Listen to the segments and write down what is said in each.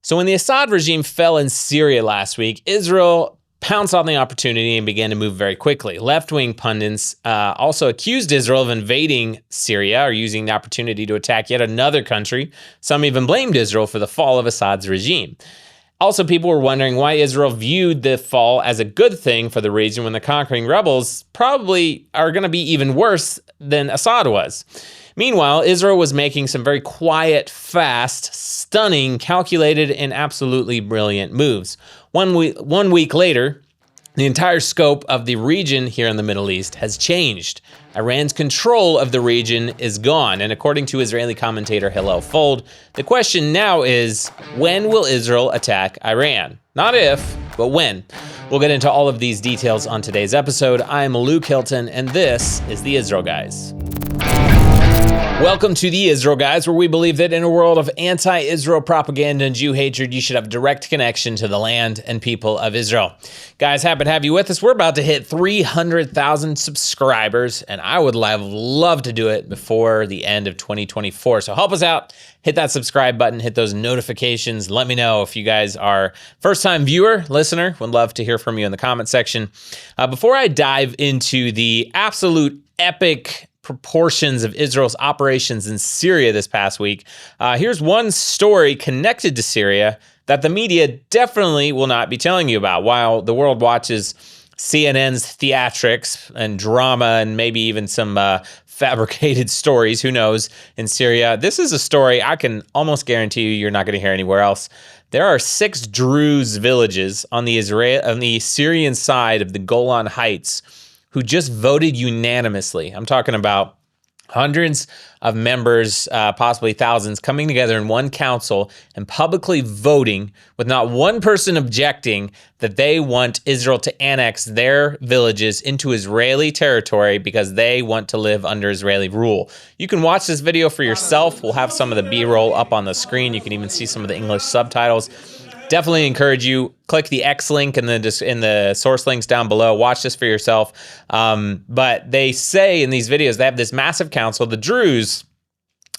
So when the Assad regime fell in Syria last week, Israel pounced on the opportunity and began to move very quickly. Left-wing pundits also accused Israel of invading Syria or using the opportunity to attack yet another country. Some even blamed Israel for the fall of Assad's regime. Also, people were wondering why Israel viewed the fall as a good thing for the region when the conquering rebels probably are going to be even worse than Assad was. Meanwhile, Israel was making some very quiet, fast, stunning, calculated, and absolutely brilliant moves. One week later, the entire scope of the region here in the Middle East has changed. Iran's control of the region is gone, and according to Israeli commentator Hillel Fuld, the question now is, when will Israel attack Iran? Not if, but when. We'll get into all of these details on today's episode. I'm Luke Hilton, and this is the Israel Guys. Welcome to the Israel Guys, where we believe that in a world of anti-Israel propaganda and Jew hatred, you should have direct connection to the land and people of Israel. Guys, happy to have you with us. We're about to hit 300,000 subscribers, and I would love to do it before the end of 2024. So help us out. Hit that subscribe button, hit those notifications. Let me know if you guys are first-time viewer, listener. Would love to hear from you in the comment section. Before I dive into the absolute epic proportions of Israel's operations in Syria this past week, here's one story connected to Syria that the media definitely will not be telling you about. While the world watches CNN's theatrics and drama and maybe even some fabricated stories, who knows, in Syria, this is a story I can almost guarantee you're not going to hear anywhere else. There are 6 Druze villages on the Syrian side of the Golan Heights who just voted unanimously. I'm talking about hundreds of members, possibly thousands, coming together in one council and publicly voting with not one person objecting that they want Israel to annex their villages into Israeli territory because they want to live under Israeli rule. You can watch this video for yourself. We'll have some of the B-roll up on the screen. You can even see some of the English subtitles. Definitely encourage you, click the X link in the source links down below. Watch this for yourself. But they say in these videos, they have this massive council. The Druze,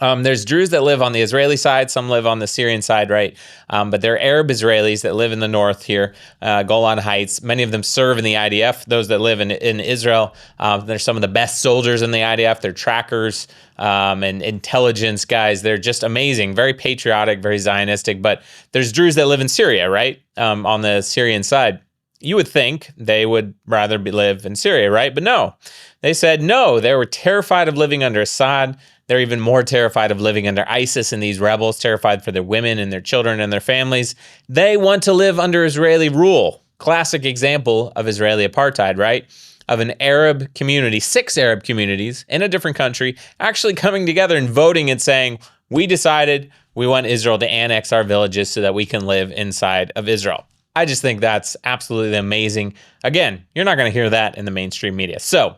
there's Druze that live on the Israeli side. Some live on the Syrian side, right? But they're Arab Israelis that live in the north here, Golan Heights. Many of them serve in the IDF. Those that live in Israel, they're some of the best soldiers in the IDF. They're trackers and intelligence guys. They're just amazing, very patriotic, very Zionistic. But there's Druze that live in Syria, right? On the Syrian side. You would think they would rather live in Syria, right? But no, they said no. They were terrified of living under Assad. They're even more terrified of living under ISIS and these rebels, terrified for their women and their children and their families. They want to live under Israeli rule. Classic example of Israeli apartheid, right? Of an Arab community, 6 Arab communities in a different country, actually coming together and voting and saying, we decided we want Israel to annex our villages so that we can live inside of Israel. I just think that's absolutely amazing. Again, you're not going to hear that in the mainstream media. So,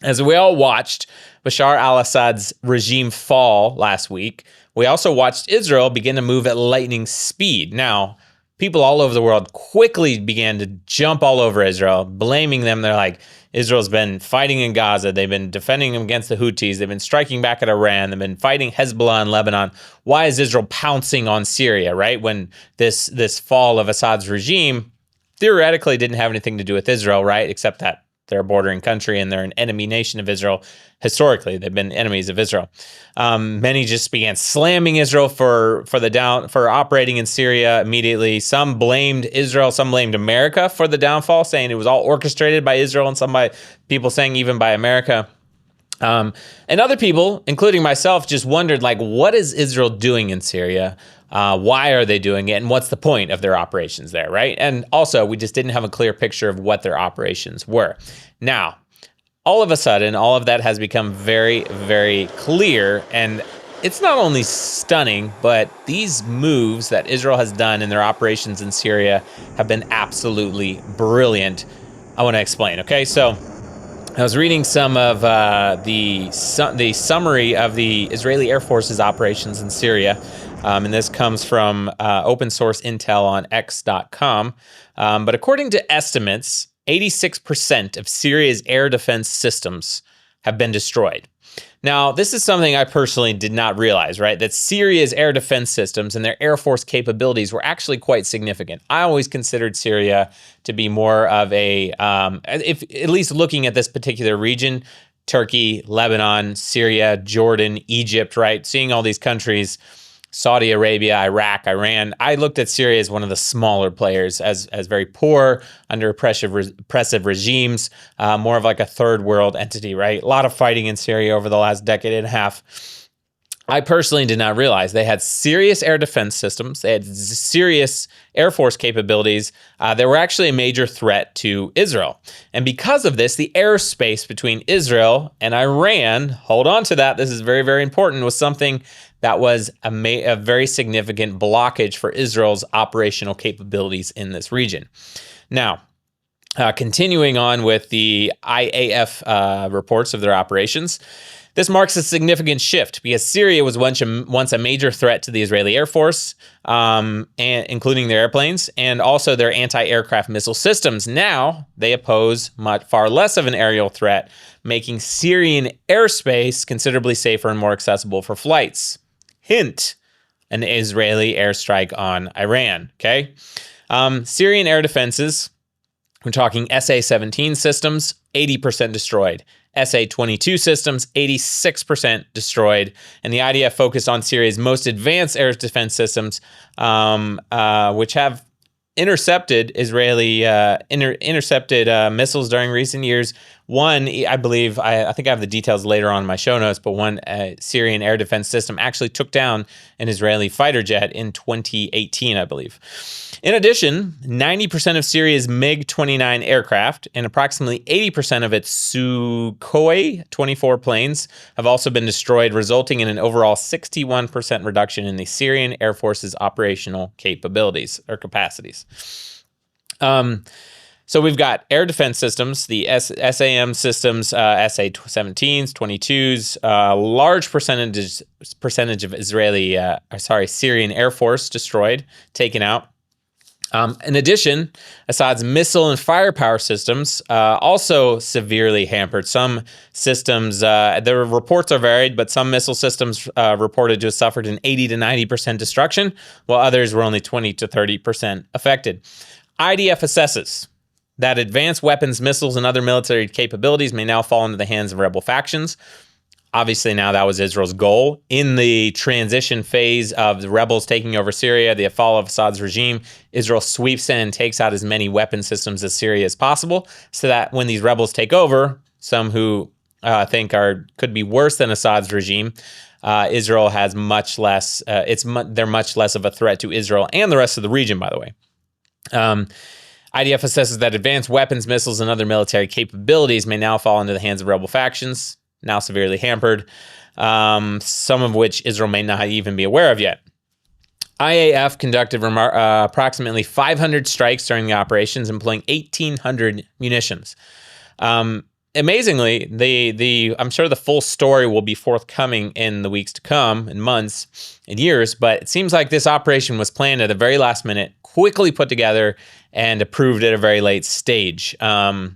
as we all watched Bashar al-Assad's regime fall last week, we also watched Israel begin to move at lightning speed. Now, people all over the world quickly began to jump all over Israel, blaming them. They're like, Israel's been fighting in Gaza. They've been defending them against the Houthis. They've been striking back at Iran. They've been fighting Hezbollah in Lebanon. Why is Israel pouncing on Syria, right? When this fall of Assad's regime theoretically didn't have anything to do with Israel, right? Except that they're a bordering country and they're an enemy nation of Israel. Historically, they've been enemies of Israel. Many just began slamming Israel for operating in Syria immediately. Some blamed Israel, some blamed America for the downfall, saying it was all orchestrated by Israel, and some by people saying even by America. And other people, including myself, just wondered, like, what is Israel doing in Syria? Why are they doing it? And what's the point of their operations there, right? And also, we just didn't have a clear picture of what their operations were. Now, all of a sudden, all of that has become very, very clear. And it's not only stunning, but these moves that Israel has done in their operations in Syria have been absolutely brilliant. I want to explain, okay? So I was reading some of the summary of the Israeli Air Force's operations in Syria. And this comes from open source intel on x.com. But according to estimates, 86% of Syria's air defense systems have been destroyed. Now, this is something I personally did not realize, right? That Syria's air defense systems and their air force capabilities were actually quite significant. I always considered Syria to be more of a, if at least looking at this particular region, Turkey, Lebanon, Syria, Jordan, Egypt, right? Seeing all these countries, Saudi Arabia, Iraq, Iran. I looked at Syria as one of the smaller players, as very poor, under oppressive regimes, more of like a third world entity, right? A lot of fighting in Syria over the last decade and a half. I personally did not realize they had serious air defense systems. They had serious air force capabilities. They were actually a major threat to Israel. And because of this, the airspace between Israel and Iran, hold on to that, this is very, very important, was something that was a very significant blockage for Israel's operational capabilities in this region. Now, continuing on with the IAF reports of their operations, this marks a significant shift because Syria was once a major threat to the Israeli Air Force, and including their airplanes, and also their anti-aircraft missile systems. Now they pose far less of an aerial threat, making Syrian airspace considerably safer and more accessible for flights. Hint, an Israeli airstrike on Iran, okay? Syrian air defenses, we're talking SA-17 systems, 80% destroyed. SA-22 systems, 86% destroyed. And the IDF focused on Syria's most advanced air defense systems, which have intercepted Israeli missiles during recent years. One, I believe, I think I have the details later on in my show notes, but one Syrian air defense system actually took down an Israeli fighter jet in 2018, I believe. In addition, 90% of Syria's MiG-29 aircraft and approximately 80% of its Sukhoi 24 planes have also been destroyed, resulting in an overall 61% reduction in the Syrian Air Force's operational capabilities or capacities. So we've got air defense systems, the SAM systems, SA-17s, 22s, large percentage of Syrian Air Force destroyed, taken out. In addition, Assad's missile and firepower systems also severely hampered. Some systems, the reports are varied, but some missile systems reported to have suffered an 80 to 90% destruction, while others were only 20 to 30% affected. IDF assesses that advanced weapons, missiles, and other military capabilities may now fall into the hands of rebel factions. Obviously, now that was Israel's goal. In the transition phase of the rebels taking over Syria, the fall of Assad's regime, Israel sweeps in and takes out as many weapon systems as Syria as possible, so that when these rebels take over, some who think could be worse than Assad's regime, Israel has much less. They're much less of a threat to Israel and the rest of the region, by the way. IDF assesses that advanced weapons, missiles, and other military capabilities may now fall into the hands of rebel factions, now severely hampered, some of which Israel may not even be aware of yet. IAF conducted approximately 500 strikes during the operations, employing 1,800 munitions. Amazingly, I'm sure the full story will be forthcoming in the weeks to come, in months and years, but it seems like this operation was planned at the very last minute, quickly put together, and approved at a very late stage. And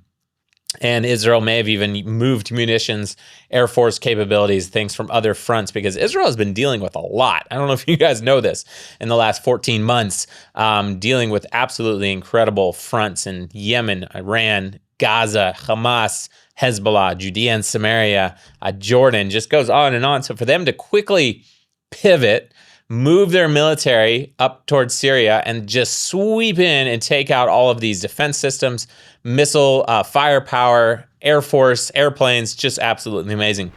Israel may have even moved munitions, Air Force capabilities, things from other fronts, because Israel has been dealing with a lot. I don't know if you guys know this, in the last 14 months, dealing with absolutely incredible fronts in Yemen, Iran, Gaza, Hamas, Hezbollah, Judea and Samaria, Jordan, just goes on and on. So for them to quickly pivot, move their military up towards Syria and just sweep in and take out all of these defense systems, missile, firepower, Air Force, airplanes, just absolutely amazing.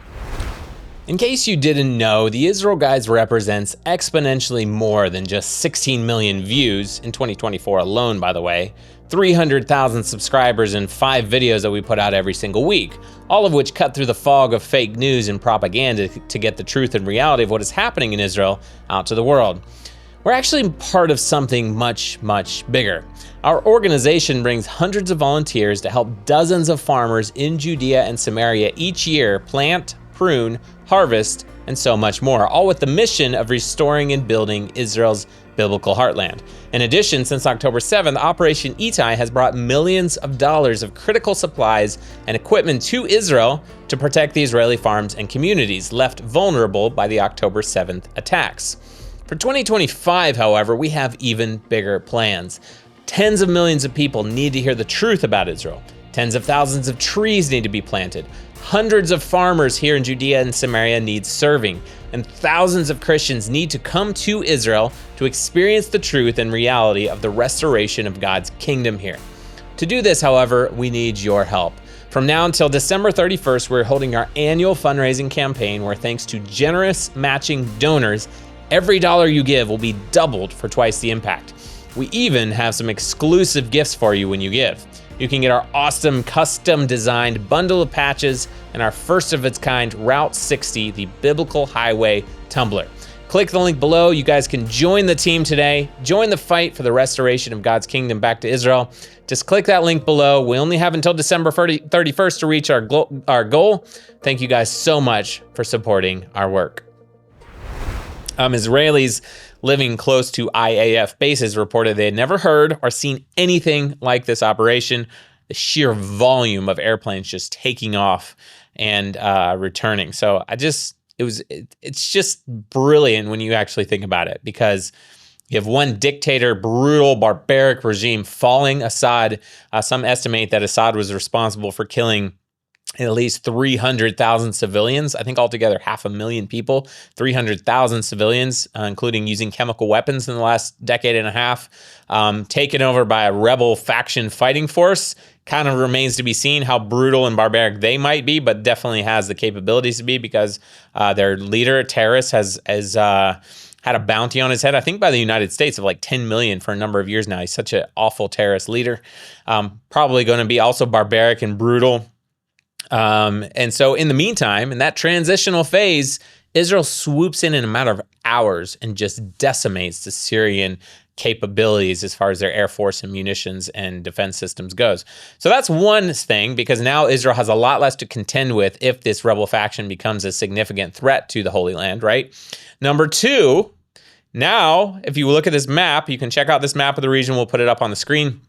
In case you didn't know, the Israel Guys represents exponentially more than just 16 million views in 2024 alone, by the way, 300,000 subscribers and 5 videos that we put out every single week, all of which cut through the fog of fake news and propaganda to get the truth and reality of what is happening in Israel out to the world. We're actually part of something much, much bigger. Our organization brings hundreds of volunteers to help dozens of farmers in Judea and Samaria each year plant, prune, harvest, and so much more, all with the mission of restoring and building Israel's biblical heartland. In addition, since October 7th, Operation Itai has brought millions of dollars of critical supplies and equipment to Israel to protect the Israeli farms and communities left vulnerable by the October 7th attacks. For 2025, however, we have even bigger plans. Tens of millions of people need to hear the truth about Israel. Tens of thousands of trees need to be planted. Hundreds of farmers here in Judea and Samaria need serving, and thousands of Christians need to come to Israel to experience the truth and reality of the restoration of God's kingdom here. To do this, however, we need your help. From now until December 31st, we're holding our annual fundraising campaign where, thanks to generous matching donors, every dollar you give will be doubled for twice the impact. We even have some exclusive gifts for you when you give. You can get our awesome custom-designed bundle of patches and our first-of-its-kind Route 60, the Biblical Highway Tumbler. Click the link below. You guys can join the team today. Join the fight for the restoration of God's kingdom back to Israel. Just click that link below. We only have until December 31st to reach our goal. Thank you guys so much for supporting our work. Israelis living close to IAF bases reported they had never heard or seen anything like this operation. The sheer volume of airplanes just taking off and returning. So it's just brilliant when you actually think about it, because you have one dictator, brutal, barbaric regime falling. Assad, some estimate that Assad was responsible for killing at least 300,000 civilians. I think altogether 500,000 people, 300,000 civilians, including using chemical weapons in the last decade and a half, taken over by a rebel faction fighting force. Kind of remains to be seen how brutal and barbaric they might be, but definitely has the capabilities to be, because their leader, a terrorist, has had a bounty on his head, I think by the United States, of like 10 million for a number of years now. He's such an awful terrorist leader. Probably going to be also barbaric and brutal. And so in the meantime, in that transitional phase, Israel swoops in a matter of hours and just decimates the Syrian capabilities as far as their air force and munitions and defense systems goes. So that's one thing, because now Israel has a lot less to contend with if this rebel faction becomes a significant threat to the Holy Land, right? Number two, now, if you look at this map, you can check out this map of the region. We'll put it up on the screen.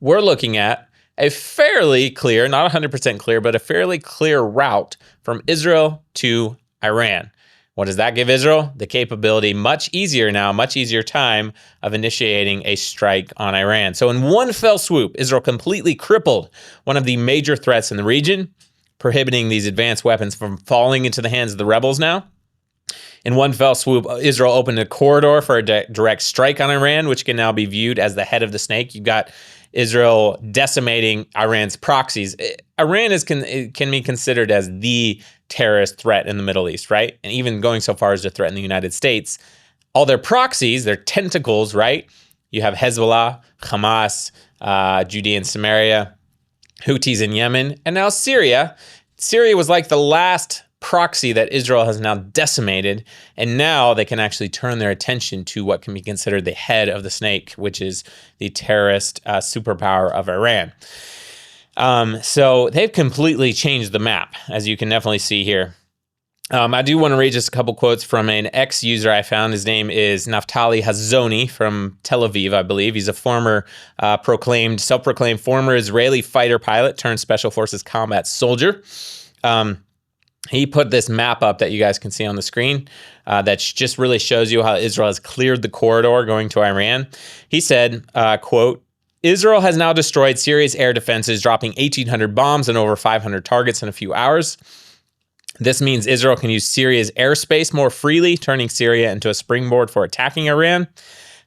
We're looking at a fairly clear, not 100% clear, but a fairly clear route from Israel to Iran. What does that give Israel? The capability, much easier time of initiating a strike on Iran. So in one fell swoop, Israel completely crippled one of the major threats in the region, prohibiting these advanced weapons from falling into the hands of the rebels now. In one fell swoop, Israel opened a corridor for a direct strike on Iran, which can now be viewed as the head of the snake. You've got Israel decimating Iran's proxies. Iran can be considered as the terrorist threat in the Middle East, right? And even going so far as to threaten the United States. All their proxies, their tentacles, right? You have Hezbollah, Hamas, Judea and Samaria, Houthis in Yemen, and now Syria. Syria was like the last proxy that Israel has now decimated, and now they can actually turn their attention to what can be considered the head of the snake, which is the terrorist superpower of Iran. So they've completely changed the map, as you can definitely see here. I do want to read just a couple quotes from an ex-user I found. His name is Naftali Hazoni from Tel Aviv, I believe. He's a former self-proclaimed former Israeli fighter pilot turned Special Forces combat soldier. He put this map up that you guys can see on the screen that just really shows you how Israel has cleared the corridor going to Iran. He said, quote, Israel has now destroyed Syria's air defenses, dropping 1,800 bombs and over 500 targets in a few hours. This means Israel can use Syria's airspace more freely, turning Syria into a springboard for attacking Iran.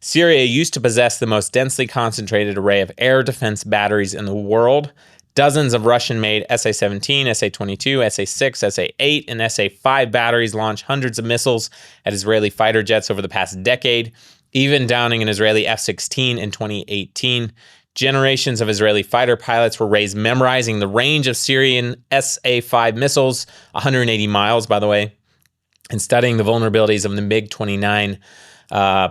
Syria used to possess the most densely concentrated array of air defense batteries in the world. Dozens of Russian-made SA-17, SA-22, SA-6, SA-8, and SA-5 batteries launched hundreds of missiles at Israeli fighter jets over the past decade, even downing an Israeli F-16 in 2018. Generations of Israeli fighter pilots were raised memorizing the range of Syrian SA-5 missiles, 180 miles, by the way, and studying the vulnerabilities of the MiG-29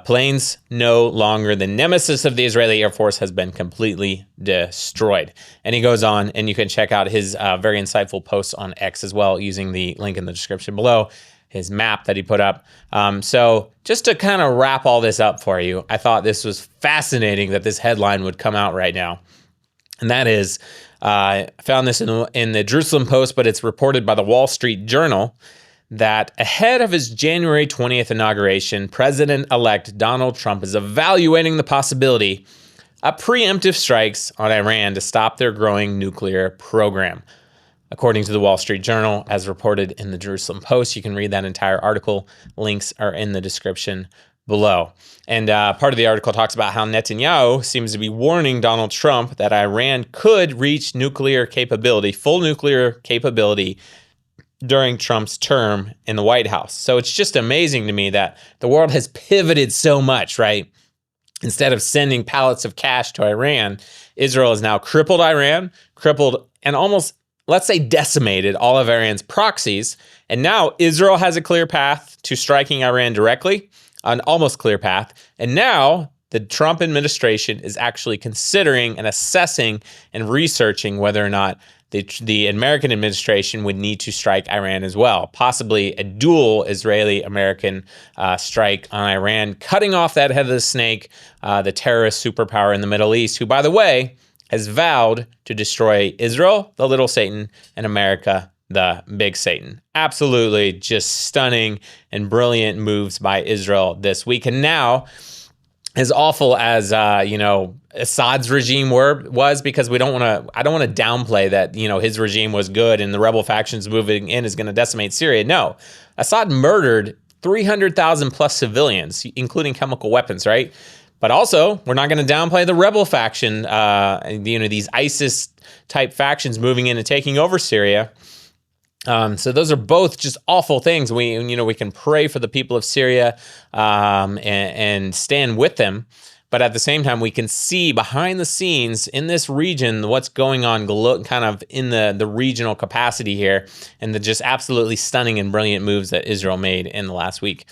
planes. No longer the nemesis of the Israeli Air Force has been completely destroyed. And he goes on, and you can check out his very insightful posts on X as well, using the link in the description below. his map that he put up. So just to kind of wrap all this up for you, I thought this was fascinating that this headline would come out right now. And that is, I found this in the Jerusalem Post, but it's reported by the Wall Street Journal, that ahead of his January 20th inauguration, President-elect Donald Trump is evaluating the possibility of preemptive strikes on Iran to stop their growing nuclear program. According to the Wall Street Journal, as reported in the Jerusalem Post, you can read that entire article. Links are in the description below. And part of the article talks about how Netanyahu seems to be warning Donald Trump that Iran could reach nuclear capability, full nuclear capability, during Trump's term in the White House. So it's just amazing to me that the world has pivoted so much, right? Instead of sending pallets of cash to Iran, Israel has now crippled Iran, and almost, let's say, decimated all of Iran's proxies. And now Israel has a clear path to striking Iran directly, an almost clear path. And now the Trump administration is actually considering and assessing and researching whether or not the American administration would need to strike Iran as well, possibly a dual Israeli-American strike on Iran, cutting off that head of the snake, the terrorist superpower in the Middle East, who, by the way, has vowed to destroy Israel, the little Satan, and America, the big Satan. Absolutely just stunning and brilliant moves by Israel this week. And now, as awful as Assad's regime was, because I don't want to downplay that his regime was good and the rebel factions moving in is going to decimate Syria. No, Assad murdered 300,000 plus civilians, including chemical weapons, right? But also, we're not going to downplay the rebel faction, these ISIS type factions moving in and taking over Syria. So those are both just awful things. We can pray for the people of Syria and stand with them. But at the same time, we can see behind the scenes in this region what's going on kind of in the regional capacity here, and the just absolutely stunning and brilliant moves that Israel made in the last week.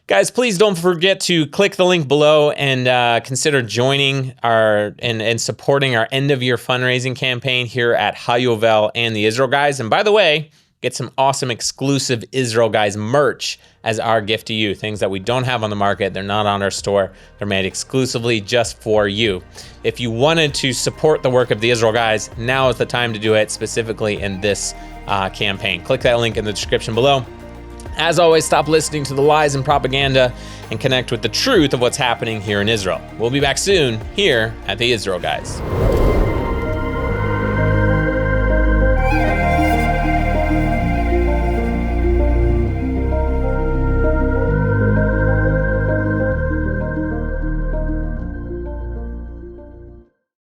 Guys, please don't forget to click the link below and consider joining and supporting our end-of-year fundraising campaign here at Hillel and the Israel Guys. And by the way, get some awesome exclusive Israel Guys merch as our gift to you. Things that we don't have on the market. They're not on our store. They're made exclusively just for you. If you wanted to support the work of the Israel Guys, now is the time to do it, specifically in this campaign. Click that link in the description below. As always, stop listening to the lies and propaganda and connect with the truth of what's happening here in Israel. We'll be back soon here at the Israel Guys.